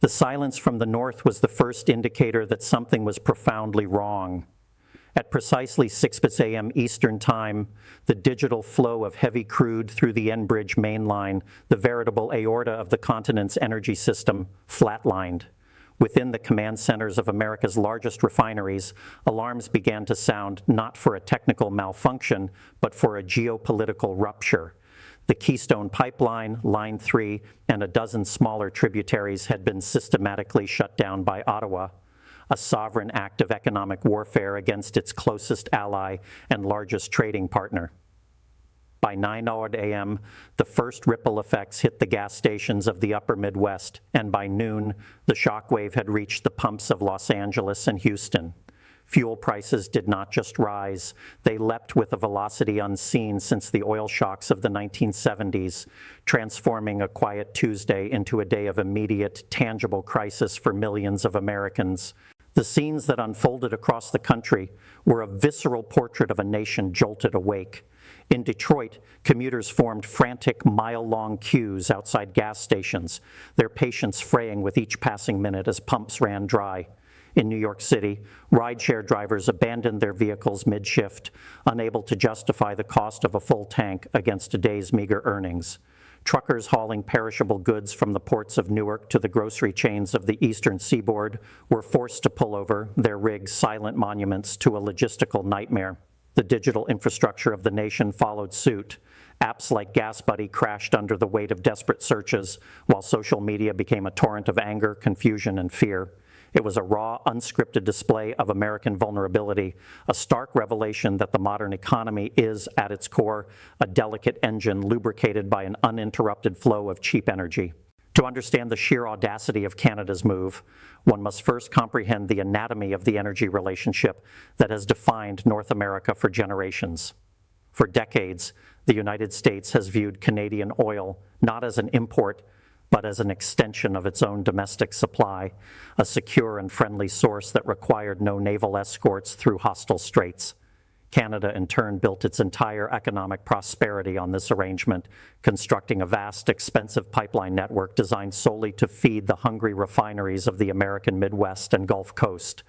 The silence from the north was the first indicator that something was profoundly wrong. At precisely 6 a.m. Eastern Time, the digital flow of heavy crude through the Enbridge mainline, the veritable aorta of the continent's energy system, flatlined. Within the command centers of America's largest refineries, alarms began to sound not for a technical malfunction, but for a geopolitical rupture. The Keystone Pipeline, Line 3, and a dozen smaller tributaries had been systematically shut down by Ottawa, a sovereign act of economic warfare against its closest ally and largest trading partner. By 9 a.m., the first ripple effects hit the gas stations of the upper Midwest, and by noon, the shockwave had reached the pumps of Los Angeles and Houston. Fuel prices did not just rise, they leapt with a velocity unseen since the oil shocks of the 1970s, transforming a quiet Tuesday into a day of immediate, tangible crisis for millions of Americans. The scenes that unfolded across the country were a visceral portrait of a nation jolted awake. In Detroit, commuters formed frantic, mile-long queues outside gas stations, their patience fraying with each passing minute as pumps ran dry. In New York City, rideshare drivers abandoned their vehicles mid-shift, unable to justify the cost of a full tank against a day's meager earnings. Truckers hauling perishable goods from the ports of Newark to the grocery chains of the eastern seaboard were forced to pull over, their rigs silent monuments to a logistical nightmare. The digital infrastructure of the nation followed suit. Apps like GasBuddy crashed under the weight of desperate searches, while social media became a torrent of anger, confusion, and fear. It was a raw, unscripted display of American vulnerability, a stark revelation that the modern economy is, at its core, a delicate engine lubricated by an uninterrupted flow of cheap energy. To understand the sheer audacity of Canada's move, one must first comprehend the anatomy of the energy relationship that has defined North America for generations. For decades, the United States has viewed Canadian oil not as an import, but as an extension of its own domestic supply, a secure and friendly source that required no naval escorts through hostile straits. Canada, in turn, built its entire economic prosperity on this arrangement, constructing a vast, expensive pipeline network designed solely to feed the hungry refineries of the American Midwest and Gulf Coast.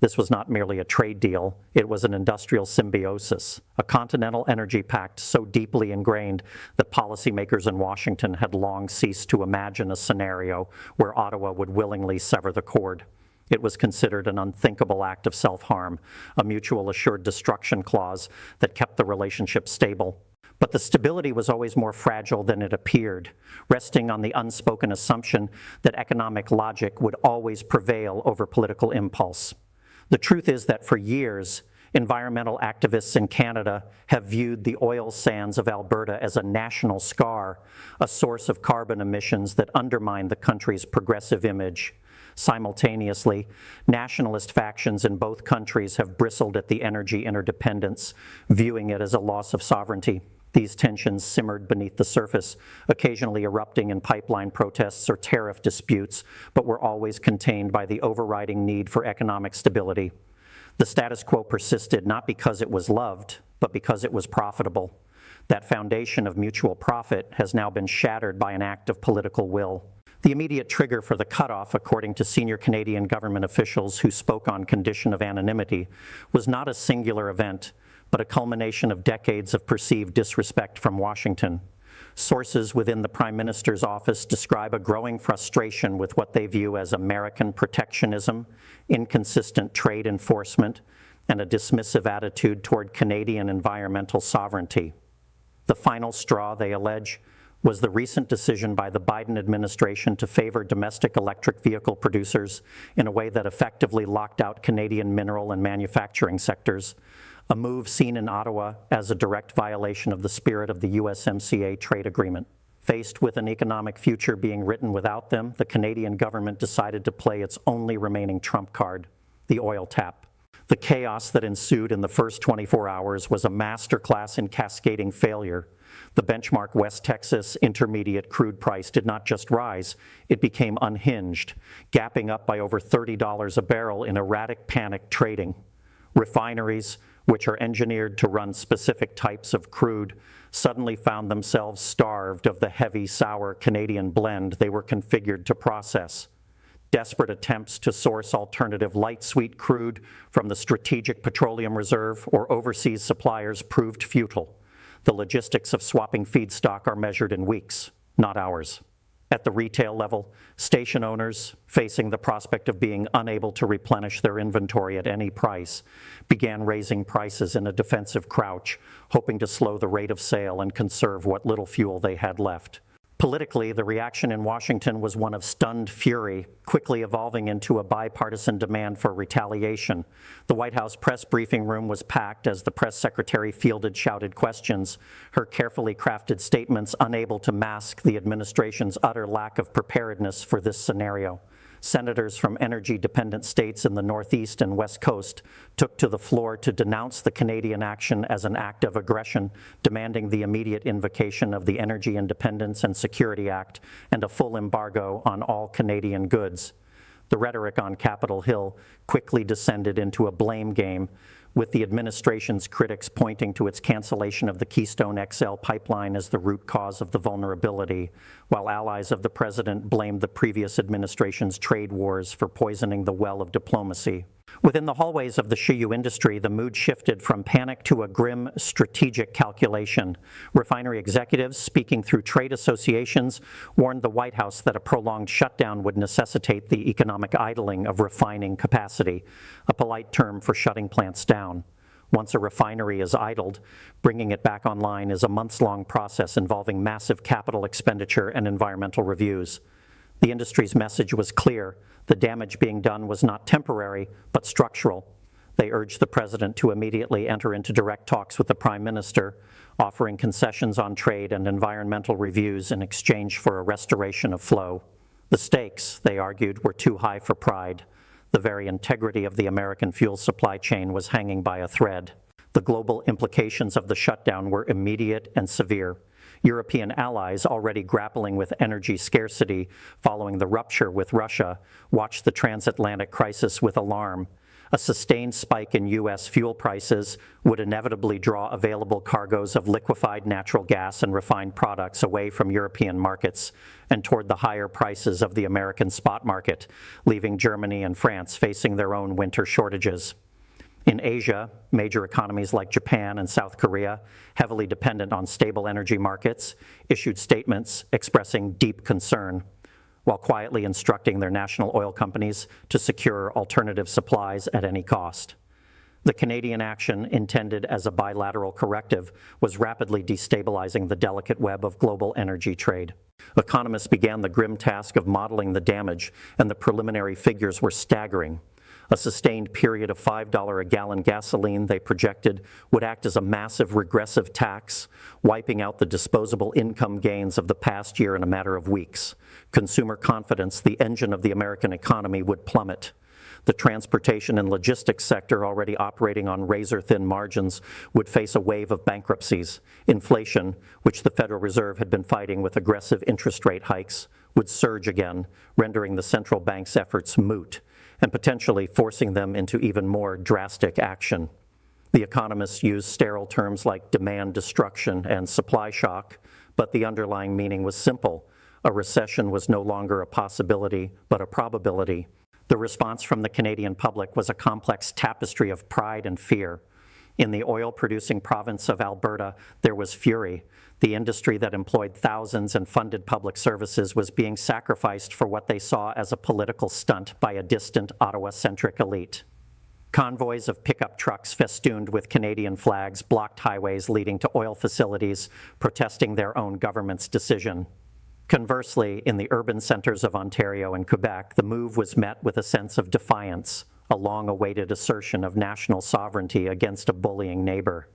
This was not merely a trade deal, it was an industrial symbiosis, a continental energy pact so deeply ingrained that policymakers in Washington had long ceased to imagine a scenario where Ottawa would willingly sever the cord. It was considered an unthinkable act of self-harm, a mutual assured destruction clause that kept the relationship stable. But the stability was always more fragile than it appeared, resting on the unspoken assumption that economic logic would always prevail over political impulse. The truth is that for years, environmental activists in Canada have viewed the oil sands of Alberta as a national scar, a source of carbon emissions that undermine the country's progressive image. Simultaneously, nationalist factions in both countries have bristled at the energy interdependence, viewing it as a loss of sovereignty. These tensions simmered beneath the surface, occasionally erupting in pipeline protests or tariff disputes, but were always contained by the overriding need for economic stability. The status quo persisted not because it was loved, but because it was profitable. That foundation of mutual profit has now been shattered by an act of political will. The immediate trigger for the cutoff, according to senior Canadian government officials who spoke on condition of anonymity, was not a singular event, but a culmination of decades of perceived disrespect from Washington. Sources within the Prime Minister's office describe a growing frustration with what they view as American protectionism, inconsistent trade enforcement, and a dismissive attitude toward Canadian environmental sovereignty. The final straw, they allege, was the recent decision by the Biden administration to favor domestic electric vehicle producers in a way that effectively locked out Canadian mineral and manufacturing sectors, a move seen in Ottawa as a direct violation of the spirit of the USMCA trade agreement. Faced with an economic future being written without them, the Canadian government decided to play its only remaining trump card, the oil tap. The chaos that ensued in the first 24 hours was a masterclass in cascading failure. The benchmark West Texas intermediate crude price did not just rise, it became unhinged, gapping up by over $30 a barrel in erratic panic trading. Refineries, which are engineered to run specific types of crude, suddenly found themselves starved of the heavy, sour Canadian blend they were configured to process. Desperate attempts to source alternative light sweet crude from the Strategic Petroleum Reserve or overseas suppliers proved futile. The logistics of swapping feedstock are measured in weeks, not hours. At the retail level, station owners, facing the prospect of being unable to replenish their inventory at any price, began raising prices in a defensive crouch, hoping to slow the rate of sale and conserve what little fuel they had left. Politically, the reaction in Washington was one of stunned fury, quickly evolving into a bipartisan demand for retaliation. The White House press briefing room was packed as the press secretary fielded shouted questions, her carefully crafted statements unable to mask the administration's utter lack of preparedness for this scenario. Senators from energy-dependent states in the Northeast and West Coast took to the floor to denounce the Canadian action as an act of aggression, demanding the immediate invocation of the Energy Independence and Security Act and a full embargo on all Canadian goods. The rhetoric on Capitol Hill quickly descended into a blame game, with the administration's critics pointing to its cancellation of the Keystone XL pipeline as the root cause of the vulnerability, while allies of the president blamed the previous administration's trade wars for poisoning the well of diplomacy. Within the hallways of the Shiyu industry, the mood shifted from panic to a grim strategic calculation. Refinery executives, speaking through trade associations, warned the White House that a prolonged shutdown would necessitate the economic idling of refining capacity, a polite term for shutting plants down. Once a refinery is idled, bringing it back online is a months-long process involving massive capital expenditure and environmental reviews. The industry's message was clear. The damage being done was not temporary, but structural. They urged the president to immediately enter into direct talks with the prime minister, offering concessions on trade and environmental reviews in exchange for a restoration of flow. The stakes, they argued, were too high for pride. The very integrity of the American fuel supply chain was hanging by a thread. The global implications of the shutdown were immediate and severe. European allies, already grappling with energy scarcity following the rupture with Russia, watched the transatlantic crisis with alarm. A sustained spike in U.S. fuel prices would inevitably draw available cargoes of liquefied natural gas and refined products away from European markets and toward the higher prices of the American spot market, leaving Germany and France facing their own winter shortages. In Asia, major economies like Japan and South Korea, heavily dependent on stable energy markets, issued statements expressing deep concern, while quietly instructing their national oil companies to secure alternative supplies at any cost. The Canadian action, intended as a bilateral corrective, was rapidly destabilizing the delicate web of global energy trade. Economists began the grim task of modeling the damage, and the preliminary figures were staggering. A sustained period of $5 a gallon gasoline, they projected, would act as a massive regressive tax, wiping out the disposable income gains of the past year in a matter of weeks. Consumer confidence, the engine of the American economy, would plummet. The transportation and logistics sector, already operating on razor-thin margins, would face a wave of bankruptcies. Inflation, which the Federal Reserve had been fighting with aggressive interest rate hikes, would surge again, rendering the central bank's efforts moot, and potentially forcing them into even more drastic action. The economists used sterile terms like demand destruction and supply shock, but the underlying meaning was simple. A recession was no longer a possibility, but a probability. The response from the Canadian public was a complex tapestry of pride and fear. In the oil-producing province of Alberta, there was fury. The industry that employed thousands and funded public services was being sacrificed for what they saw as a political stunt by a distant Ottawa-centric elite. Convoys of pickup trucks festooned with Canadian flags blocked highways leading to oil facilities, protesting their own government's decision. Conversely, in the urban centers of Ontario and Quebec, the move was met with a sense of defiance, a long-awaited assertion of national sovereignty against a bullying neighbor.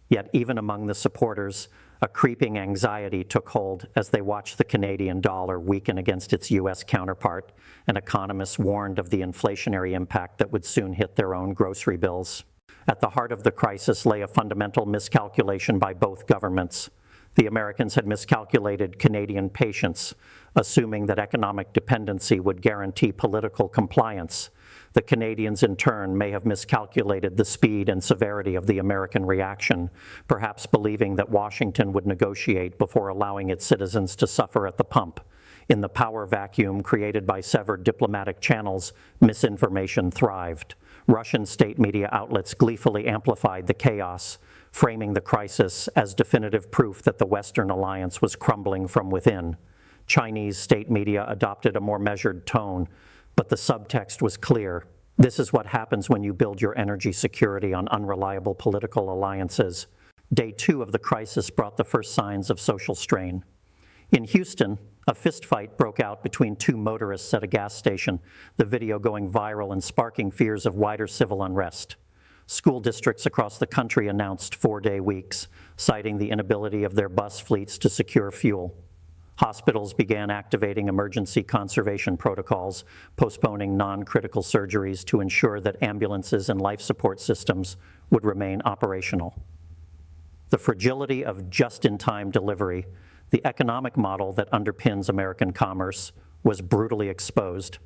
Yet even among the supporters, a creeping anxiety took hold as they watched the Canadian dollar weaken against its U.S. counterpart, and economists warned of the inflationary impact that would soon hit their own grocery bills. At the heart of the crisis lay a fundamental miscalculation by both governments. The Americans had miscalculated Canadian patience, assuming that economic dependency would guarantee political compliance. The Canadians, in turn, may have miscalculated the speed and severity of the American reaction, perhaps believing that Washington would negotiate before allowing its citizens to suffer at the pump. In the power vacuum created by severed diplomatic channels, misinformation thrived. Russian state media outlets gleefully amplified the chaos, framing the crisis as definitive proof that the Western alliance was crumbling from within. Chinese state media adopted a more measured tone, but the subtext was clear. This is what happens when you build your energy security on unreliable political alliances. Day 2 of the crisis brought the first signs of social strain. In Houston, a fistfight broke out between two motorists at a gas station, the video going viral and sparking fears of wider civil unrest. School districts across the country announced 4-day weeks, citing the inability of their bus fleets to secure fuel. Hospitals began activating emergency conservation protocols, postponing non-critical surgeries to ensure that ambulances and life support systems would remain operational. The fragility of just-in-time delivery, the economic model that underpins American commerce, was brutally exposed.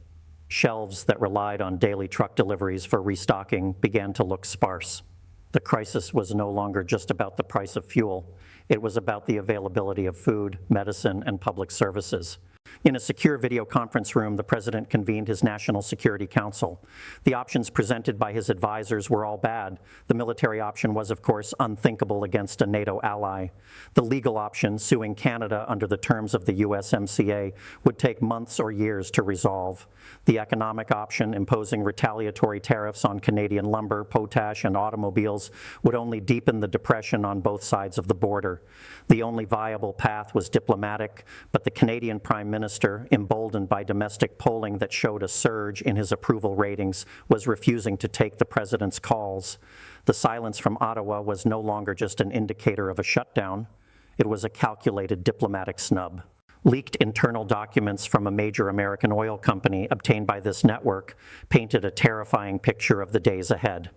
Shelves that relied on daily truck deliveries for restocking began to look sparse. The crisis was no longer just about the price of fuel. It was about the availability of food, medicine, and public services. In a secure video conference room, the president convened his National Security Council. The options presented by his advisors were all bad. The military option was, of course, unthinkable against a NATO ally. The legal option, suing Canada under the terms of the USMCA, would take months or years to resolve. The economic option, imposing retaliatory tariffs on Canadian lumber, potash, and automobiles, would only deepen the depression on both sides of the border. The only viable path was diplomatic, but the Canadian Prime Minister, emboldened by domestic polling that showed a surge in his approval ratings, was refusing to take the president's calls. The silence from Ottawa was no longer just an indicator of a shutdown. It was a calculated diplomatic snub. Leaked internal documents from a major American oil company obtained by this network painted a terrifying picture of the days ahead.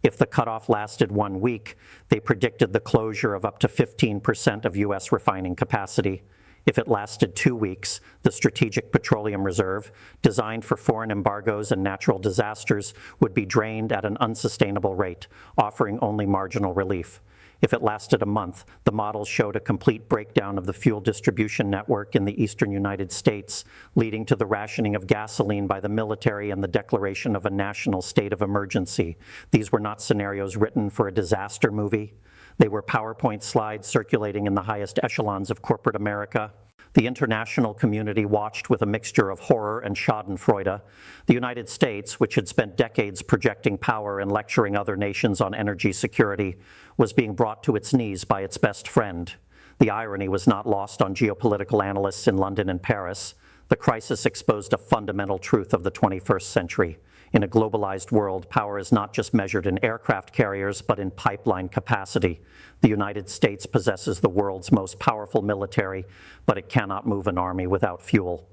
If the cutoff lasted 1 week, they predicted the closure of up to 15% of U.S. refining capacity. If it lasted 2 weeks, the Strategic Petroleum Reserve, designed for foreign embargoes and natural disasters, would be drained at an unsustainable rate, offering only marginal relief. If it lasted a month, the models showed a complete breakdown of the fuel distribution network in the eastern United States, leading to the rationing of gasoline by the military and the declaration of a national state of emergency. These were not scenarios written for a disaster movie. They were PowerPoint slides circulating in the highest echelons of corporate America. The international community watched with a mixture of horror and schadenfreude. The United States, which had spent decades projecting power and lecturing other nations on energy security, was being brought to its knees by its best friend. The irony was not lost on geopolitical analysts in London and Paris. The crisis exposed a fundamental truth of the 21st century. In a globalized world, power is not just measured in aircraft carriers, but in pipeline capacity. The United States possesses the world's most powerful military, but it cannot move an army without fuel.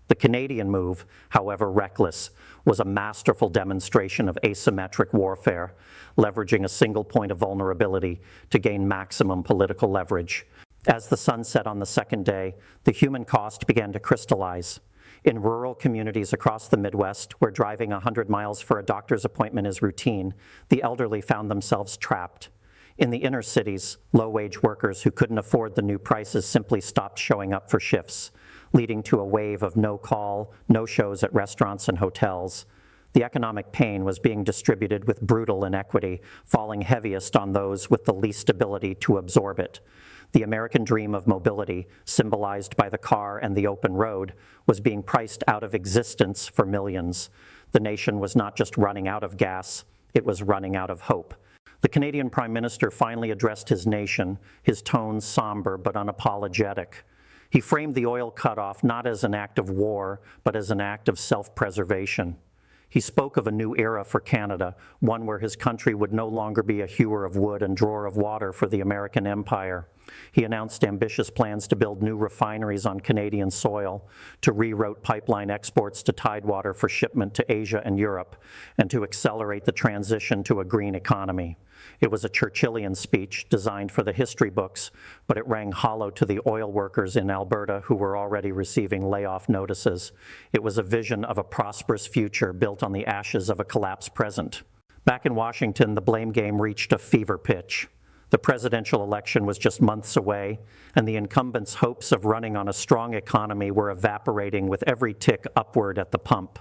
The Canadian move, however reckless, was a masterful demonstration of asymmetric warfare, leveraging a single point of vulnerability to gain maximum political leverage. As the sun set on the second day, the human cost began to crystallize. In rural communities across the Midwest, where driving 100 miles for a doctor's appointment is routine, the elderly found themselves trapped. In the inner cities, low-wage workers who couldn't afford the new prices simply stopped showing up for shifts, leading to a wave of no-call, no-shows at restaurants and hotels. The economic pain was being distributed with brutal inequity, falling heaviest on those with the least ability to absorb it. The American dream of mobility, symbolized by the car and the open road, was being priced out of existence for millions. The nation was not just running out of gas, it was running out of hope. The Canadian Prime Minister finally addressed his nation, his tone somber but unapologetic. He framed the oil cutoff not as an act of war, but as an act of self-preservation. He spoke of a new era for Canada, one where his country would no longer be a hewer of wood and drawer of water for the American empire. He announced ambitious plans to build new refineries on Canadian soil, to reroute pipeline exports to Tidewater for shipment to Asia and Europe, and to accelerate the transition to a green economy. It was a Churchillian speech designed for the history books, but it rang hollow to the oil workers in Alberta who were already receiving layoff notices. It was a vision of a prosperous future built on the ashes of a collapsed present. Back in Washington, the blame game reached a fever pitch. The presidential election was just months away, and the incumbent's hopes of running on a strong economy were evaporating with every tick upward at the pump.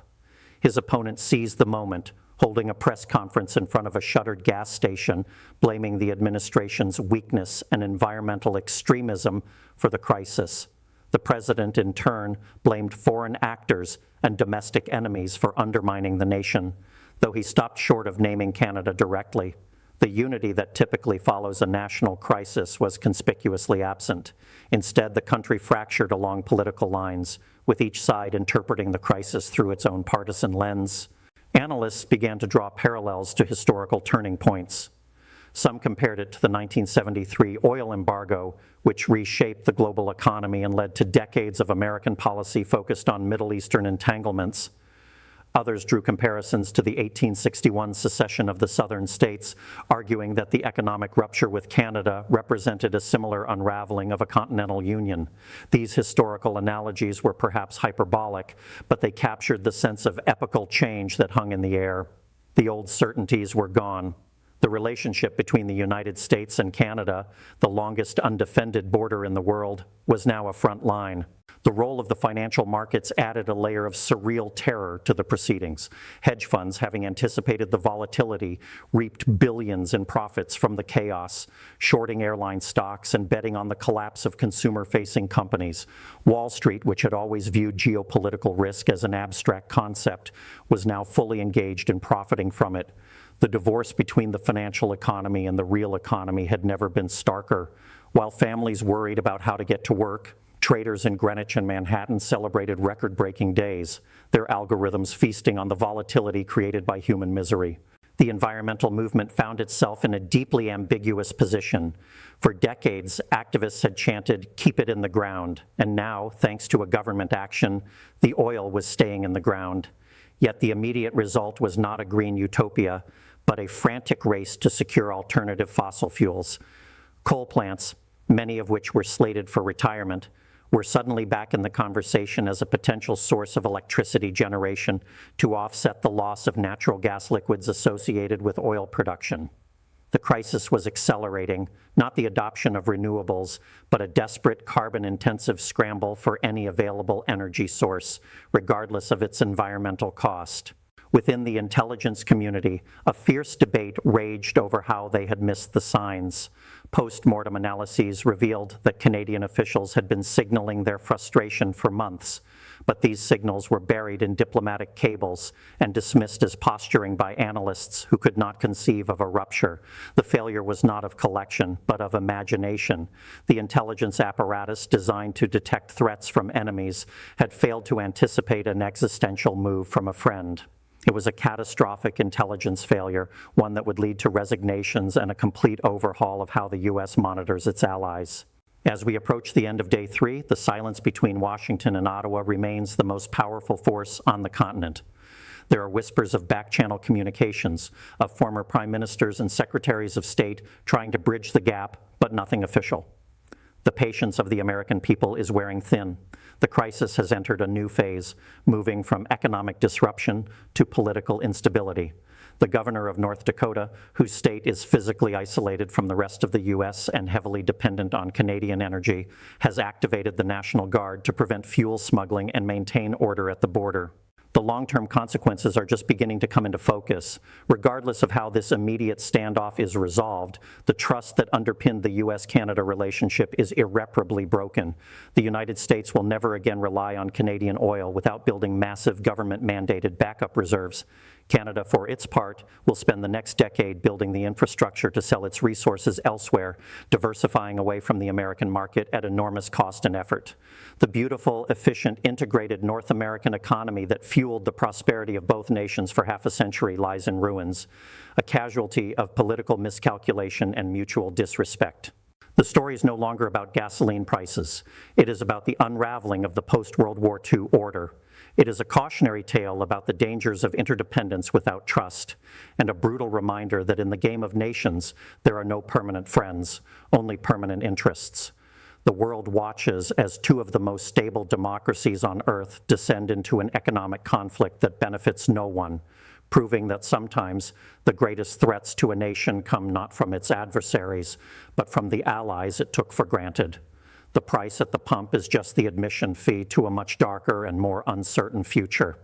His opponent seized the moment, holding a press conference in front of a shuttered gas station, blaming the administration's weakness and environmental extremism for the crisis. The president, in turn, blamed foreign actors and domestic enemies for undermining the nation, though he stopped short of naming Canada directly. The unity that typically follows a national crisis was conspicuously absent. Instead, the country fractured along political lines, with each side interpreting the crisis through its own partisan lens. Analysts began to draw parallels to historical turning points. Some compared it to the 1973 oil embargo, which reshaped the global economy and led to decades of American policy focused on Middle Eastern entanglements. Others drew comparisons to the 1861 secession of the southern states, arguing that the economic rupture with Canada represented a similar unraveling of a continental union. These historical analogies were perhaps hyperbolic, but they captured the sense of epical change that hung in the air. The old certainties were gone. The relationship between the United States and Canada, the longest undefended border in the world, was now a front line. The role of the financial markets added a layer of surreal terror to the proceedings. Hedge funds, having anticipated the volatility, reaped billions in profits from the chaos, shorting airline stocks and betting on the collapse of consumer-facing companies. Wall Street, which had always viewed geopolitical risk as an abstract concept, was now fully engaged in profiting from it. The divorce between the financial economy and the real economy had never been starker. While families worried about how to get to work, traders in Greenwich and Manhattan celebrated record-breaking days, their algorithms feasting on the volatility created by human misery. The environmental movement found itself in a deeply ambiguous position. For decades, activists had chanted, "Keep it in the ground," and now, thanks to a government action, the oil was staying in the ground. Yet the immediate result was not a green utopia, but a frantic race to secure alternative fossil fuels. Coal plants, many of which were slated for retirement, were suddenly back in the conversation as a potential source of electricity generation to offset the loss of natural gas liquids associated with oil production. The crisis was accelerating, not the adoption of renewables, but a desperate carbon-intensive scramble for any available energy source, regardless of its environmental cost. Within the intelligence community, a fierce debate raged over how they had missed the signs. Post-mortem analyses revealed that Canadian officials had been signaling their frustration for months, but these signals were buried in diplomatic cables and dismissed as posturing by analysts who could not conceive of a rupture. The failure was not of collection, but of imagination. The intelligence apparatus designed to detect threats from enemies had failed to anticipate an existential move from a friend. It was a catastrophic intelligence failure, one that would lead to resignations and a complete overhaul of how the U.S. monitors its allies. As we approach the end of day 3, the silence between Washington and Ottawa remains the most powerful force on the continent. There are whispers of back-channel communications, of former prime ministers and secretaries of state trying to bridge the gap, but nothing official. The patience of the American people is wearing thin. The crisis has entered a new phase, moving from economic disruption to political instability. The governor of North Dakota, whose state is physically isolated from the rest of the U.S. and heavily dependent on Canadian energy, has activated the National Guard to prevent fuel smuggling and maintain order at the border. The long-term consequences are just beginning to come into focus. Regardless of how this immediate standoff is resolved, the trust that underpinned the U.S.-Canada relationship is irreparably broken. The United States will never again rely on Canadian oil without building massive government-mandated backup reserves. Canada, for its part, will spend the next decade building the infrastructure to sell its resources elsewhere, diversifying away from the American market at enormous cost and effort. The beautiful, efficient, integrated North American economy that fueled the prosperity of both nations for half a century lies in ruins, a casualty of political miscalculation and mutual disrespect. The story is no longer about gasoline prices. It is about the unraveling of the post-World War II order. It is a cautionary tale about the dangers of interdependence without trust, and a brutal reminder that in the game of nations, there are no permanent friends, only permanent interests. The world watches as two of the most stable democracies on earth descend into an economic conflict that benefits no one, proving that sometimes the greatest threats to a nation come not from its adversaries, but from the allies it took for granted. The price at the pump is just the admission fee to a much darker and more uncertain future.